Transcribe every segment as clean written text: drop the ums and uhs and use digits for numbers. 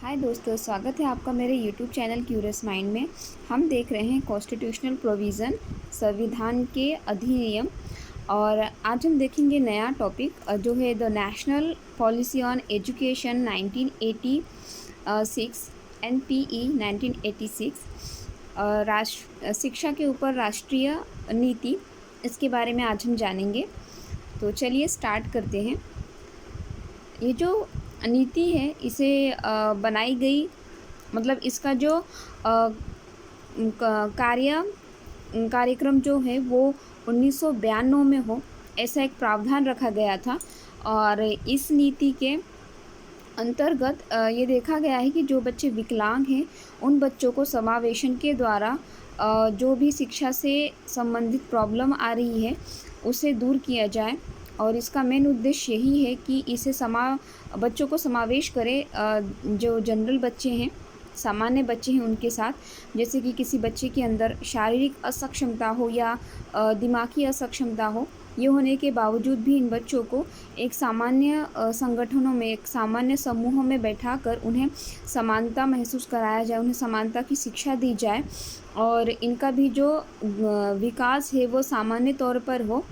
हाय दोस्तों, स्वागत है आपका मेरे यूट्यूब चैनल क्यूरियस माइंड में। हम देख रहे हैं कॉन्स्टिट्यूशनल प्रोविज़न, संविधान के अधिनियम। और आज हम देखेंगे नया टॉपिक जो है the national policy on education 1986 NPE 1986। शिक्षा के ऊपर राष्ट्रीय नीति, इसके बारे में आज हम जानेंगे। तो चलिए स्टार्ट करते हैं। ये जो नीति है इसे बनाई गई, मतलब इसका जो कार्यक्रम जो है वो 1992 में हो, ऐसा एक प्रावधान रखा गया था। और इस नीति के अंतर्गत ये देखा गया है कि जो बच्चे विकलांग हैं उन बच्चों को समावेशन के द्वारा जो भी शिक्षा से संबंधित प्रॉब्लम आ रही है उसे दूर किया जाए। और इसका मेन उद्देश्य यही है कि इसे बच्चों को समावेश करे, जो जनरल बच्चे हैं, सामान्य बच्चे हैं उनके साथ। जैसे कि किसी बच्चे के अंदर शारीरिक असक्षमता हो या दिमागी असक्षमता हो, ये होने के बावजूद भी इन बच्चों को एक सामान्य संगठनों में, एक सामान्य समूहों में बैठाकर उन्हें समानता महसूस कराया जाए, उन्हें समानता की शिक्षा दी जाए और इनका भी जो विकास है वो सामान्य तौर पर हो।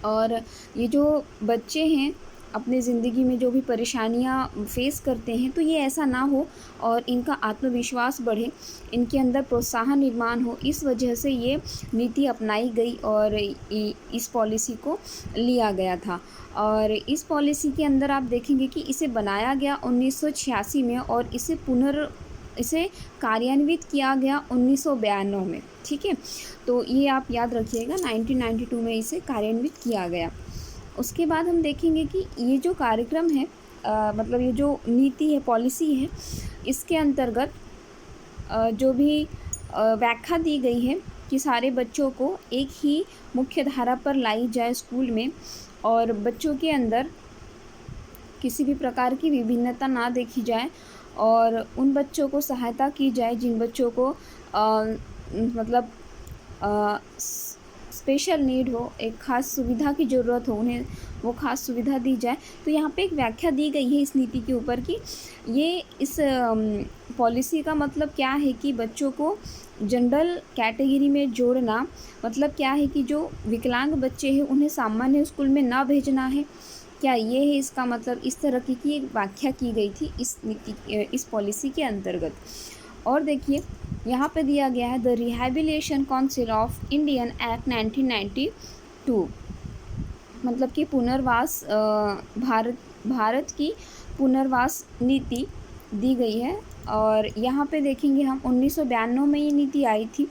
और ये जो बच्चे हैं अपने ज़िंदगी में जो भी परेशानियाँ फेस करते हैं, तो ये ऐसा ना हो और इनका आत्मविश्वास बढ़े, इनके अंदर प्रोत्साहन निर्माण हो। इस वजह से ये नीति अपनाई गई और इस पॉलिसी को लिया गया था। और इस पॉलिसी के अंदर आप देखेंगे कि इसे बनाया गया 1986 में और इसे कार्यान्वित किया गया 1992 में। ठीक है, तो ये आप याद रखिएगा, 1992 में इसे कार्यान्वित किया गया। उसके बाद हम देखेंगे कि ये जो कार्यक्रम है, मतलब ये जो नीति है, पॉलिसी है, इसके अंतर्गत जो भी व्याख्या दी गई है कि सारे बच्चों को एक ही मुख्य धारा पर लाई जाए स्कूल में और बच्चों के अंदर किसी भी प्रकार की विभिन्नता ना देखी जाए और उन बच्चों को सहायता की जाए जिन बच्चों को मतलब स्पेशल नीड हो, एक ख़ास सुविधा की ज़रूरत हो, उन्हें वो ख़ास सुविधा दी जाए। तो यहाँ पे एक व्याख्या दी गई है इस नीति के ऊपर कि ये इस पॉलिसी का मतलब क्या है कि बच्चों को जनरल कैटेगरी में जोड़ना, मतलब क्या है कि जो विकलांग बच्चे हैं उन्हें सामान्य स्कूल में ना भेजना है, क्या ये है इसका मतलब। इस तरह की एक व्याख्या की गई थी इस पॉलिसी के अंतर्गत। और देखिए यहाँ पे दिया गया है the rehabilitation council of Indian act 1992, मतलब कि पुनर्वास भारत की पुनर्वास नीति दी गई है। और यहाँ पे देखेंगे हम 1992 में ये नीति आई थी।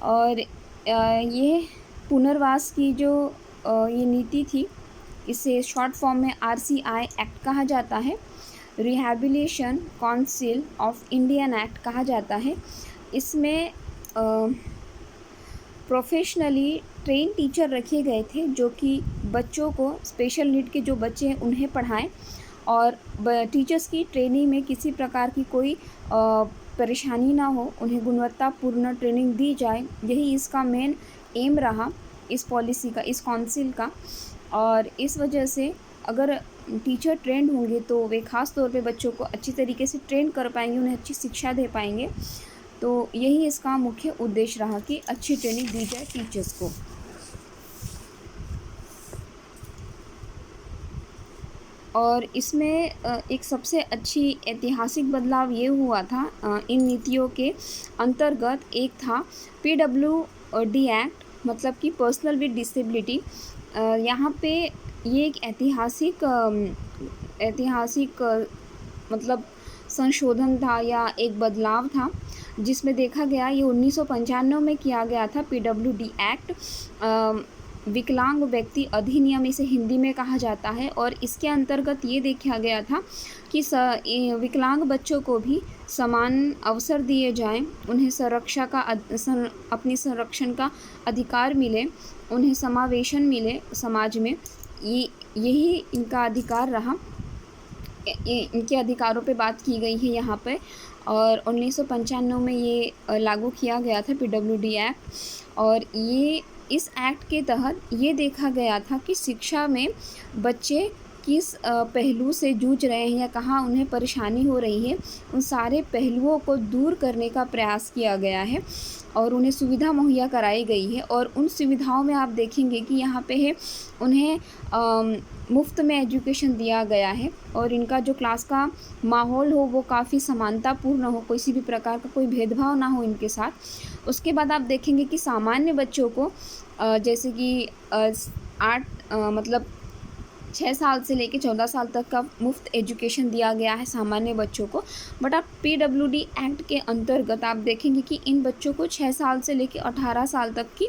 और ये पुनर्वास की जो ये नीति थी, इसे शॉर्ट फॉर्म में RCI एक्ट कहा जाता है, rehabilitation council of Indian act कहा जाता है। इसमें प्रोफेशनली ट्रेन टीचर रखे गए थे जो कि बच्चों को, स्पेशल नीड के जो बच्चे हैं उन्हें पढ़ाएं और टीचर्स की ट्रेनिंग में किसी प्रकार की कोई परेशानी ना हो, उन्हें गुणवत्तापूर्ण ट्रेनिंग दी जाए। यही इसका मेन एम रहा इस पॉलिसी का, इस काउंसिल का। और इस वजह से अगर टीचर ट्रेंड होंगे तो वे ख़ास तौर पे बच्चों को अच्छी तरीके से ट्रेन कर पाएंगे, उन्हें अच्छी शिक्षा दे पाएंगे। तो यही इसका मुख्य उद्देश्य रहा कि अच्छी ट्रेनिंग दी जाए टीचर्स को। और इसमें एक सबसे अच्छी ऐतिहासिक बदलाव ये हुआ था इन नीतियों के अंतर्गत। एक था PWD एक्ट, मतलब कि पर्सनल विद डिसेबिलिटी। यहाँ पे ये एक ऐतिहासिक मतलब संशोधन था या एक बदलाव था जिसमें देखा गया, ये 1995 में किया गया था। PWD एक्ट, विकलांग व्यक्ति अधिनियम इसे हिंदी में कहा जाता है। और इसके अंतर्गत ये देखा गया था कि विकलांग बच्चों को भी समान अवसर दिए जाएं, उन्हें अपनी संरक्षण का अधिकार मिले, उन्हें समावेशन मिले समाज में। यही इनका अधिकार रहा, इनके अधिकारों पे बात की गई है यहाँ पे। और 1995 में ये लागू किया गया था PWD एक्ट। और ये इस एक्ट के तहत ये देखा गया था कि शिक्षा में बच्चे किस पहलू से जूझ रहे हैं या कहाँ उन्हें परेशानी हो रही है, उन सारे पहलुओं को दूर करने का प्रयास किया गया है और उन्हें सुविधा मुहैया कराई गई है। और उन सुविधाओं में आप देखेंगे कि यहाँ पे है उन्हें मुफ़्त में एजुकेशन दिया गया है और इनका जो क्लास का माहौल हो वो काफ़ी समानतापूर्ण हो, किसी भी प्रकार का कोई भेदभाव ना हो इनके साथ। उसके बाद आप देखेंगे कि सामान्य बच्चों को जैसे कि 6 साल से लेके 14 साल तक का मुफ्त एजुकेशन दिया गया है सामान्य बच्चों को। बट आप पीडब्ल्यूडी एक्ट के अंतर्गत आप देखेंगे कि इन बच्चों को 6 साल से लेके 18 साल तक की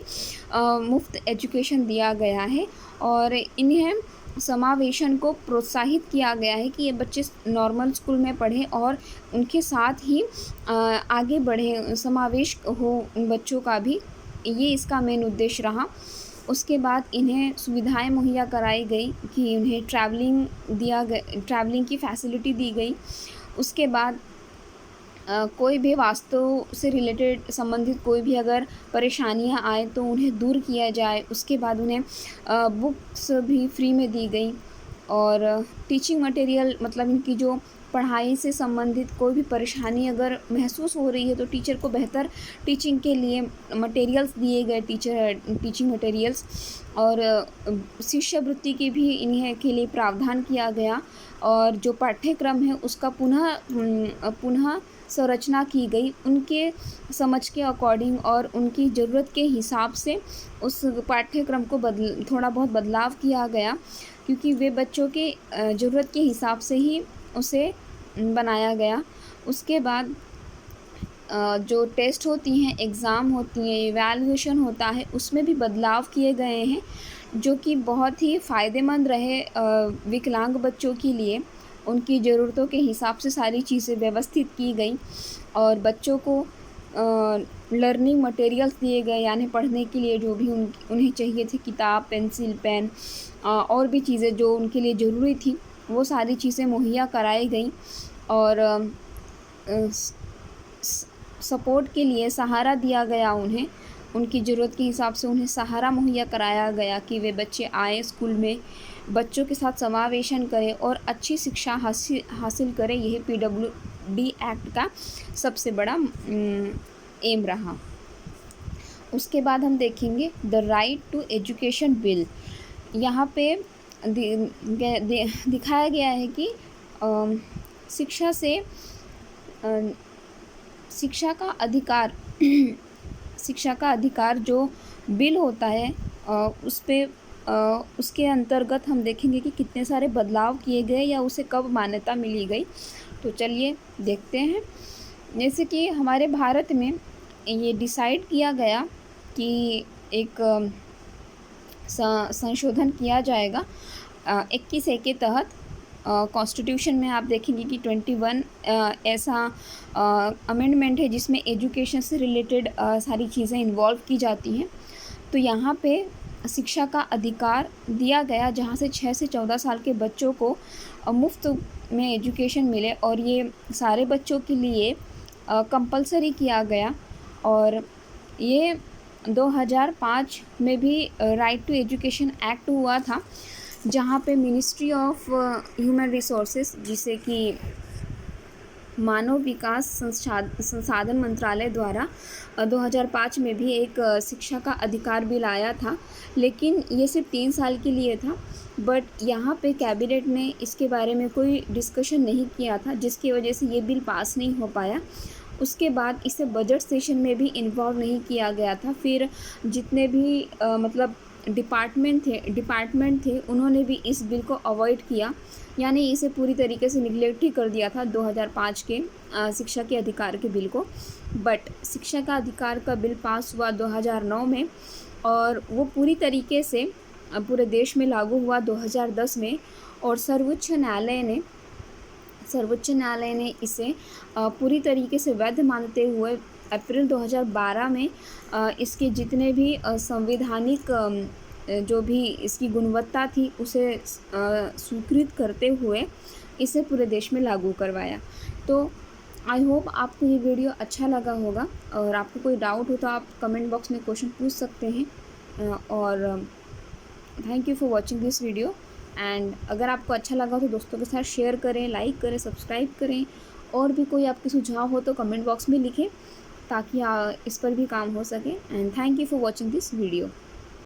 मुफ्त एजुकेशन दिया गया है और इन्हें समावेशन को प्रोत्साहित किया गया है कि ये बच्चे नॉर्मल स्कूल में पढ़ें और उनके साथ ही आगे बढ़ें, समावेश हो उन बच्चों का भी, ये इसका मेन उद्देश्य रहा। उसके बाद इन्हें सुविधाएं मुहैया कराई गई कि उन्हें ट्रैवलिंग की फैसिलिटी दी गई। उसके बाद कोई भी वास्तु से रिलेटेड संबंधित कोई भी अगर परेशानियां आए तो उन्हें दूर किया जाए। उसके बाद उन्हें बुक्स भी फ्री में दी गई और टीचिंग मटेरियल, मतलब इनकी जो पढ़ाई से संबंधित कोई भी परेशानी अगर महसूस हो रही है तो टीचर को बेहतर टीचिंग के लिए मटेरियल्स दिए गए, टीचिंग मटेरियल्स। और शिष्यवृत्ति की भी इन्हें के लिए प्रावधान किया गया और जो पाठ्यक्रम है उसका पुनः संरचना की गई उनके समझ के अकॉर्डिंग और उनकी ज़रूरत के हिसाब से उस पाठ्यक्रम को थोड़ा बहुत बदलाव किया गया क्योंकि वे बच्चों के ज़रूरत के हिसाब से ही उसे बनाया गया। उसके बाद जो टेस्ट होती हैं, एग्ज़ाम होती हैं, इवैल्यूएशन होता है, उसमें भी बदलाव किए गए हैं जो कि बहुत ही फ़ायदेमंद रहे विकलांग बच्चों के लिए। उनकी ज़रूरतों के हिसाब से सारी चीज़ें व्यवस्थित की गई और बच्चों को लर्निंग मटेरियल्स दिए गए, यानी पढ़ने के लिए जो भी उन्हें चाहिए थे, किताब, पेंसिल, पेन और भी चीज़ें जो उनके लिए ज़रूरी थी, वो सारी चीज़ें मुहैया कराई गई और सपोर्ट के लिए सहारा दिया गया उन्हें, उनकी ज़रूरत के हिसाब से उन्हें सहारा मुहैया कराया गया कि वे बच्चे आए स्कूल में, बच्चों के साथ समावेशन करें और अच्छी शिक्षा हासिल करें। यही पीडब्ल्यूडी एक्ट का सबसे बड़ा एम रहा। उसके बाद हम देखेंगे the right to education bill. यहाँ पे दिखाया गया है कि शिक्षा का अधिकार जो बिल होता है उसके अंतर्गत हम देखेंगे कि कितने सारे बदलाव किए गए या उसे कब मान्यता मिली गई। तो चलिए देखते हैं। जैसे कि हमारे भारत में ये डिसाइड किया गया कि एक संशोधन किया जाएगा 21A के तहत। कॉन्स्टिट्यूशन में आप देखेंगे कि 21 ऐसा अमेंडमेंट है जिसमें एजुकेशन से रिलेटेड सारी चीज़ें इन्वॉल्व की जाती हैं। तो यहाँ पे शिक्षा का अधिकार दिया गया जहाँ से 6 से 14 साल के बच्चों को मुफ्त में एजुकेशन मिले और ये सारे बच्चों के लिए कंपलसरी किया गया। और ये 2005 में भी राइट टू एजुकेशन एक्ट हुआ था जहाँ पे मिनिस्ट्री ऑफ ह्यूमन रिसोर्सेज, जिसे कि मानव विकास संसाधन मंत्रालय द्वारा 2005 में भी एक शिक्षा का अधिकार बिल आया था, लेकिन ये सिर्फ 3 साल के लिए था। बट यहाँ पे कैबिनेट ने इसके बारे में कोई डिस्कशन नहीं किया था, जिसकी वजह से ये बिल पास नहीं हो पाया। उसके बाद इसे बजट सेशन में भी इन्वॉल्व नहीं किया गया था। फिर जितने भी डिपार्टमेंट थे उन्होंने भी इस बिल को अवॉइड किया, यानी इसे पूरी तरीके से निगलेक्ट ही कर दिया था 2005 के शिक्षा के अधिकार के बिल को। बट शिक्षा का अधिकार का बिल पास हुआ 2009 में और वो पूरी तरीके से पूरे देश में लागू हुआ 2010 में। और सर्वोच्च न्यायालय ने इसे पूरी तरीके से वैध मानते हुए अप्रैल 2012 में इसके जितने भी संवैधानिक जो भी इसकी गुणवत्ता थी उसे स्वीकृत करते हुए इसे पूरे देश में लागू करवाया। तो आई होप आपको ये वीडियो अच्छा लगा होगा और आपको कोई डाउट हो तो आप कमेंट बॉक्स में क्वेश्चन पूछ सकते हैं। और thank you for watching this video. And अगर आपको अच्छा लगा तो दोस्तों के साथ शेयर करें, लाइक करें, सब्सक्राइब करें। और भी कोई आपके सुझाव हो तो कमेंट बॉक्स में लिखें ताकि इस पर भी काम हो सके। And thank you for watching this video.